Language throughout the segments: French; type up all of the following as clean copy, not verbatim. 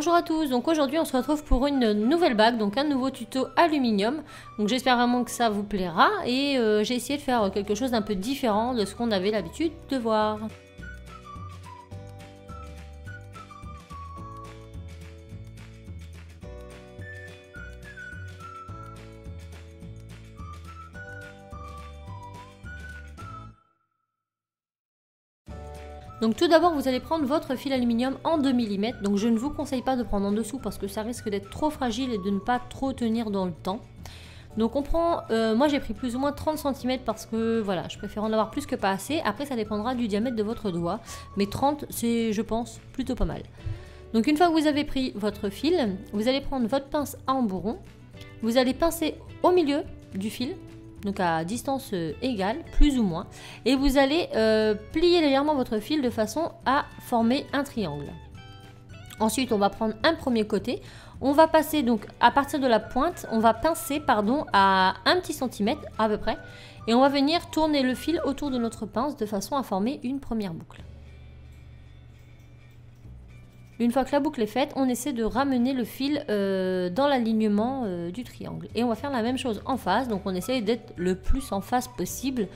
Bonjour à tous, donc aujourd'hui on se retrouve pour une nouvelle bague, donc un nouveau tuto aluminium. Donc j'espère vraiment que ça vous plaira et j'ai essayé de faire quelque chose d'un peu différent de ce qu'on avait l'habitude de voir. Donc tout d'abord vous allez prendre votre fil aluminium en 2 mm, donc je ne vous conseille pas de prendre en dessous parce que ça risque d'être trop fragile et de ne pas trop tenir dans le temps. Donc on prend, moi j'ai pris plus ou moins 30 cm parce que voilà, je préfère en avoir plus que pas assez. Après ça dépendra du diamètre de votre doigt, mais 30 c'est je pense plutôt pas mal. Donc une fois que vous avez pris votre fil, vous allez prendre votre pince à embourron, vous allez pincer au milieu du fil, donc à distance égale, plus ou moins, et vous allez plier légèrement votre fil de façon à former un triangle. Ensuite, on va prendre un premier côté, on va passer donc à partir de la pointe, on va pincer pardon à un petit centimètre à peu près, et on va venir tourner le fil autour de notre pince de façon à former une première boucle. Une fois que la boucle est faite, on essaie de ramener le fil dans l'alignement du triangle. Et on va faire la même chose en face, donc on essaie d'être le plus en face possible.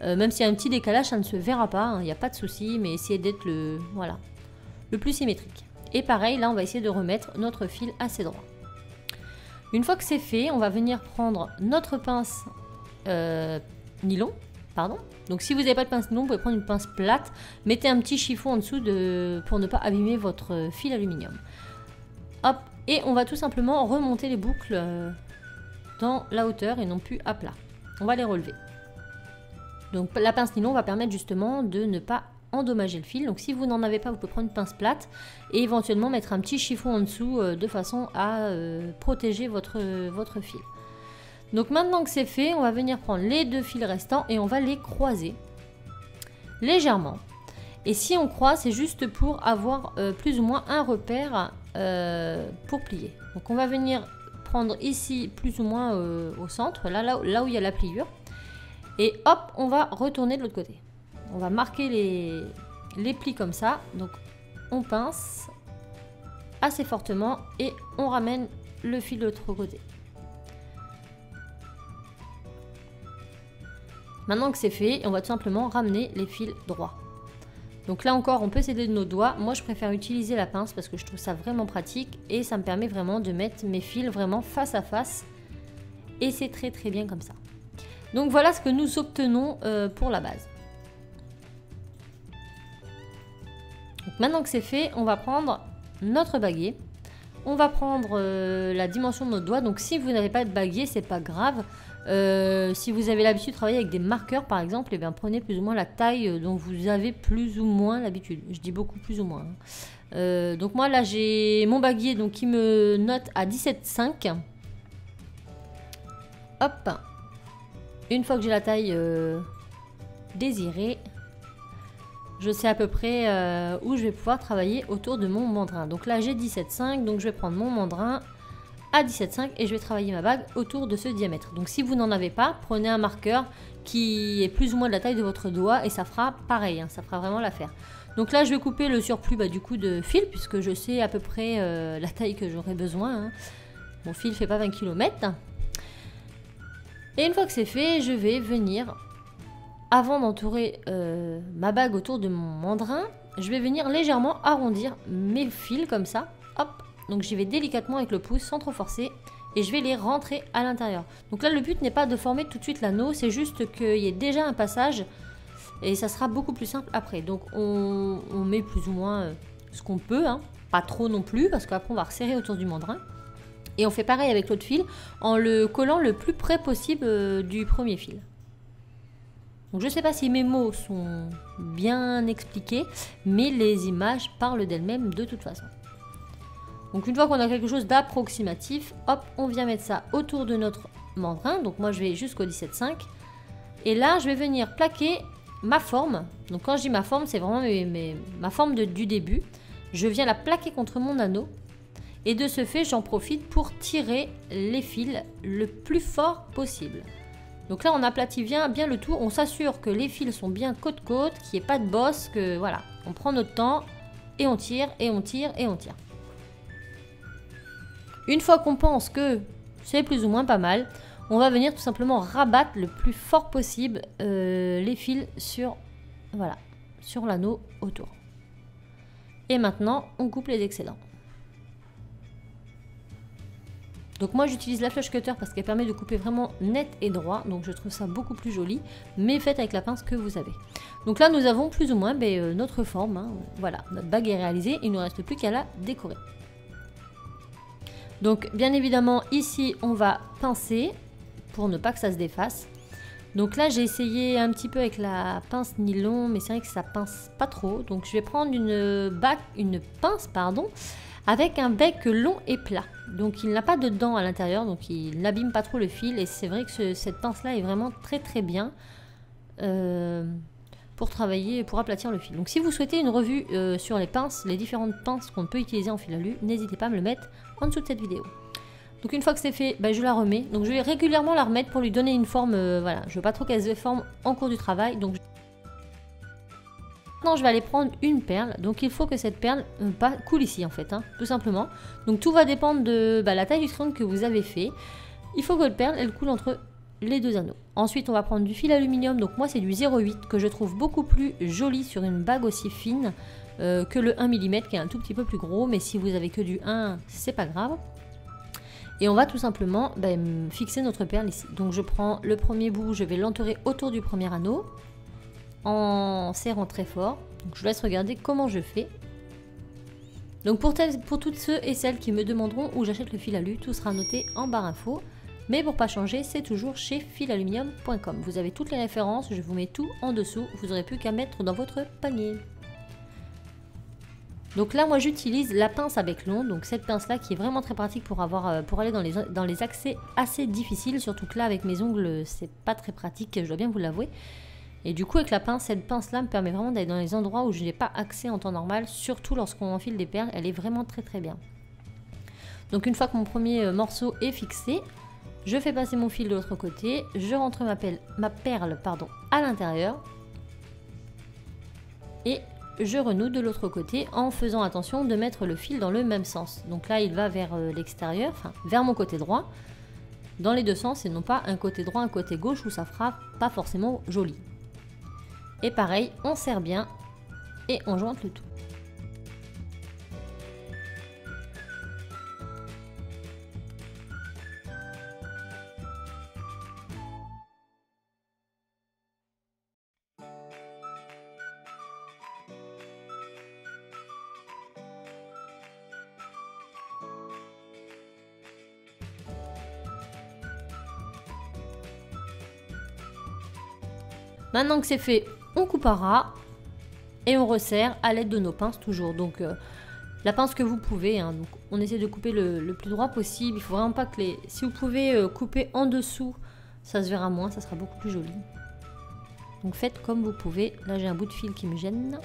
Même s'il y a un petit décalage, ça ne se verra pas, il n'y a pas de souci, mais essayez d'être le plus symétrique. Et pareil, là on va essayer de remettre notre fil assez droit. Une fois que c'est fait, on va venir prendre notre pince nylon, pardon. Donc si vous n'avez pas de pince nylon, vous pouvez prendre une pince plate, mettez un petit chiffon en dessous pour ne pas abîmer votre fil aluminium. Hop, et on va tout simplement remonter les boucles dans la hauteur et non plus à plat. On va les relever. Donc la pince nylon va permettre justement de ne pas endommager le fil. Donc si vous n'en avez pas, vous pouvez prendre une pince plate et éventuellement mettre un petit chiffon en dessous de façon à protéger votre fil. Donc maintenant que c'est fait, on va venir prendre les deux fils restants et on va les croiser légèrement. Et si on croise, c'est juste pour avoir plus ou moins un repère pour plier. Donc on va venir prendre ici plus ou moins au centre, là où il y a la pliure. Et hop, on va retourner de l'autre côté. On va marquer les plis comme ça. Donc on pince assez fortement et on ramène le fil de l'autre côté. Maintenant que c'est fait, on va tout simplement ramener les fils droits. Donc là encore, on peut s'aider de nos doigts. Moi, je préfère utiliser la pince parce que je trouve ça vraiment pratique et ça me permet vraiment de mettre mes fils vraiment face à face. Et c'est très très bien comme ça. Donc voilà ce que nous obtenons pour la base. Donc maintenant que c'est fait, on va prendre notre baguet. On va prendre la dimension de notre doigt. Donc si vous n'avez pas de baguet, c'est pas grave. Si vous avez l'habitude de travailler avec des marqueurs par exemple, et bien prenez plus ou moins la taille dont vous avez plus ou moins l'habitude. Je dis beaucoup plus ou moins. Donc moi là j'ai mon baguier donc, qui me note à 17,5. Hop. Une fois que j'ai la taille désirée, je sais à peu près où je vais pouvoir travailler autour de mon mandrin. Donc là j'ai 17,5, donc je vais prendre mon mandrin à 17,5 et je vais travailler ma bague autour de ce diamètre. Donc si vous n'en avez pas, prenez un marqueur qui est plus ou moins de la taille de votre doigt et ça fera pareil, hein, ça fera vraiment l'affaire. Donc là je vais couper le surplus du coup de fil puisque je sais à peu près la taille que j'aurai besoin. Hein. Mon fil fait pas 20 km. Et une fois que c'est fait, je vais venir, avant d'entourer ma bague autour de mon mandrin, je vais venir légèrement arrondir mes fils comme ça. Hop. Donc j'y vais délicatement avec le pouce sans trop forcer et je vais les rentrer à l'intérieur. Donc là le but n'est pas de former tout de suite l'anneau, c'est juste qu'il y ait déjà un passage et ça sera beaucoup plus simple après. Donc on met plus ou moins ce qu'on peut, hein. Pas trop non plus parce qu'après on va resserrer autour du mandrin. Et on fait pareil avec l'autre fil en le collant le plus près possible du premier fil. Donc je ne sais pas si mes mots sont bien expliqués, mais les images parlent d'elles-mêmes de toute façon. Donc une fois qu'on a quelque chose d'approximatif, hop, on vient mettre ça autour de notre mandrin. Donc moi je vais jusqu'au 17,5. Et là je vais venir plaquer ma forme. Donc quand je dis ma forme, c'est vraiment ma forme du début. Je viens la plaquer contre mon anneau. Et de ce fait, j'en profite pour tirer les fils le plus fort possible. Donc là on aplatit bien le tout. On s'assure que les fils sont bien côte-côte, qu'il n'y ait pas de bosse, que voilà. On prend notre temps et on tire et on tire et on tire. Une fois qu'on pense que c'est plus ou moins pas mal, on va venir tout simplement rabattre le plus fort possible les fils sur, voilà, sur l'anneau autour. Et maintenant, on coupe les excédents. Donc moi j'utilise la flush cutter parce qu'elle permet de couper vraiment net et droit, donc je trouve ça beaucoup plus joli, mais faites avec la pince que vous avez. Donc là nous avons plus ou moins notre forme, hein. Voilà, notre bague est réalisée, il ne nous reste plus qu'à la décorer. Donc bien évidemment ici on va pincer pour ne pas que ça se défasse. Donc là j'ai essayé un petit peu avec la pince nylon, mais c'est vrai que ça pince pas trop, donc je vais prendre une pince avec un bec long et plat. Donc il n'a pas de dents à l'intérieur, donc il n'abîme pas trop le fil. Et c'est vrai que cette pince là est vraiment très bien pour travailler, pour aplatir le fil. Donc si vous souhaitez une revue sur les pinces, les différentes pinces qu'on peut utiliser en fil alu, n'hésitez pas à me le mettre en dessous de cette vidéo. Donc une fois que c'est fait, je la remets. Donc je vais régulièrement la remettre pour lui donner une forme, voilà, je veux pas trop qu'elle se déforme en cours du travail. Donc maintenant, je vais aller prendre une perle. Donc, il faut que cette perle coule ici, en fait, hein, tout simplement. Donc, tout va dépendre de la taille du triangle que vous avez fait. Il faut que la perle, elle coule entre les deux anneaux. Ensuite, on va prendre du fil aluminium. Donc, moi, c'est du 0,8 que je trouve beaucoup plus joli sur une bague aussi fine que le 1 mm qui est un tout petit peu plus gros. Mais si vous avez que du 1, c'est pas grave. Et on va tout simplement fixer notre perle ici. Donc, je prends le premier bout, je vais l'entourer autour du premier anneau, en serrant très fort. Donc je vous laisse regarder comment je fais. Donc pour toutes ceux et celles qui me demanderont où j'achète le fil alu, tout sera noté en barre info. Mais pour pas changer, c'est toujours chez filaluminium.com. Vous avez toutes les références, je vous mets tout en dessous. Vous n'aurez plus qu'à mettre dans votre panier. Donc là, moi j'utilise la pince à bec long. Donc cette pince là qui est vraiment très pratique pour aller dans les accès assez difficiles. Surtout que là avec mes ongles, c'est pas très pratique, je dois bien vous l'avouer. Et du coup avec la pince, cette pince là me permet vraiment d'aller dans les endroits où je n'ai pas accès en temps normal, surtout lorsqu'on enfile des perles, elle est vraiment très bien. Donc une fois que mon premier morceau est fixé, je fais passer mon fil de l'autre côté, je rentre ma perle à l'intérieur et je renoue de l'autre côté en faisant attention de mettre le fil dans le même sens. Donc là il va vers l'extérieur, enfin vers mon côté droit, dans les deux sens et non pas un côté droit, un côté gauche où ça fera pas forcément joli. Et pareil, on serre bien et on jointe le tout. Maintenant que c'est fait, on coupe à ras et on resserre à l'aide de nos pinces toujours. Donc la pince que vous pouvez, hein, donc on essaie de couper le plus droit possible. Il faut vraiment pas que les... Si vous pouvez couper en dessous, ça se verra moins, ça sera beaucoup plus joli. Donc faites comme vous pouvez. Là j'ai un bout de fil qui me gêne.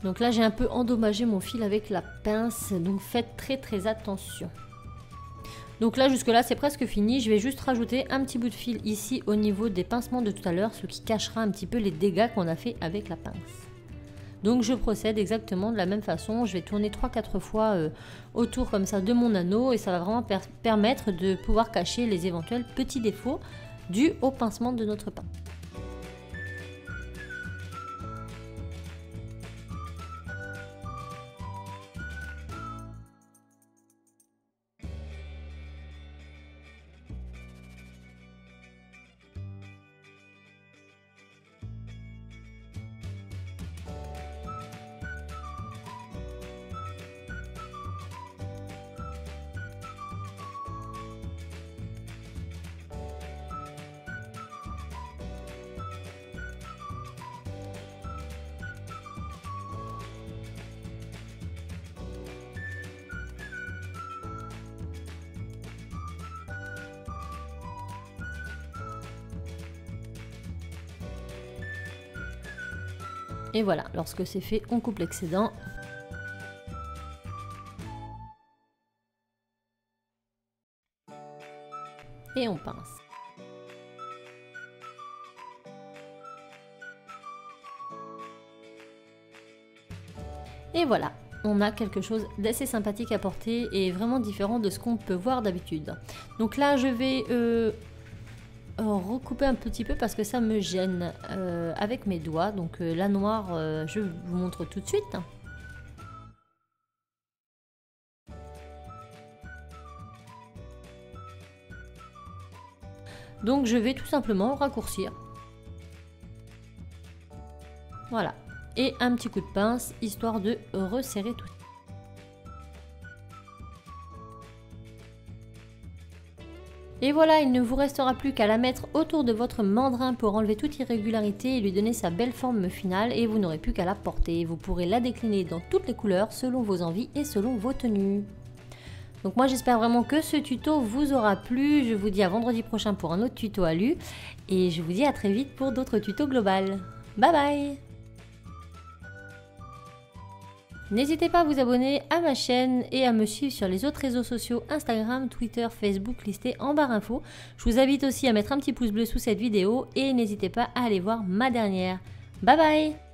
Donc là j'ai un peu endommagé mon fil avec la pince, donc faites très attention. Donc là jusque là c'est presque fini, je vais juste rajouter un petit bout de fil ici au niveau des pincements de tout à l'heure, ce qui cachera un petit peu les dégâts qu'on a fait avec la pince. Donc je procède exactement de la même façon, je vais tourner 3-4 fois autour comme ça de mon anneau et ça va vraiment permettre de pouvoir cacher les éventuels petits défauts dus au pincement de notre pince. Et voilà, lorsque c'est fait, on coupe l'excédent. Et on pince. Et voilà, on a quelque chose d'assez sympathique à porter et vraiment différent de ce qu'on peut voir d'habitude. Donc là, je vais recouper un petit peu parce que ça me gêne avec mes doigts. Donc la noire, je vous montre tout de suite. Donc je vais tout simplement raccourcir. Voilà. Et un petit coup de pince, histoire de resserrer tout. Et voilà, il ne vous restera plus qu'à la mettre autour de votre mandrin pour enlever toute irrégularité et lui donner sa belle forme finale, et vous n'aurez plus qu'à la porter. Vous pourrez la décliner dans toutes les couleurs selon vos envies et selon vos tenues. Donc moi j'espère vraiment que ce tuto vous aura plu. Je vous dis à vendredi prochain pour un autre tuto alu, et je vous dis à très vite pour d'autres tutos global. Bye bye! N'hésitez pas à vous abonner à ma chaîne et à me suivre sur les autres réseaux sociaux Instagram, Twitter, Facebook listés en barre info. Je vous invite aussi à mettre un petit pouce bleu sous cette vidéo et n'hésitez pas à aller voir ma dernière. Bye bye!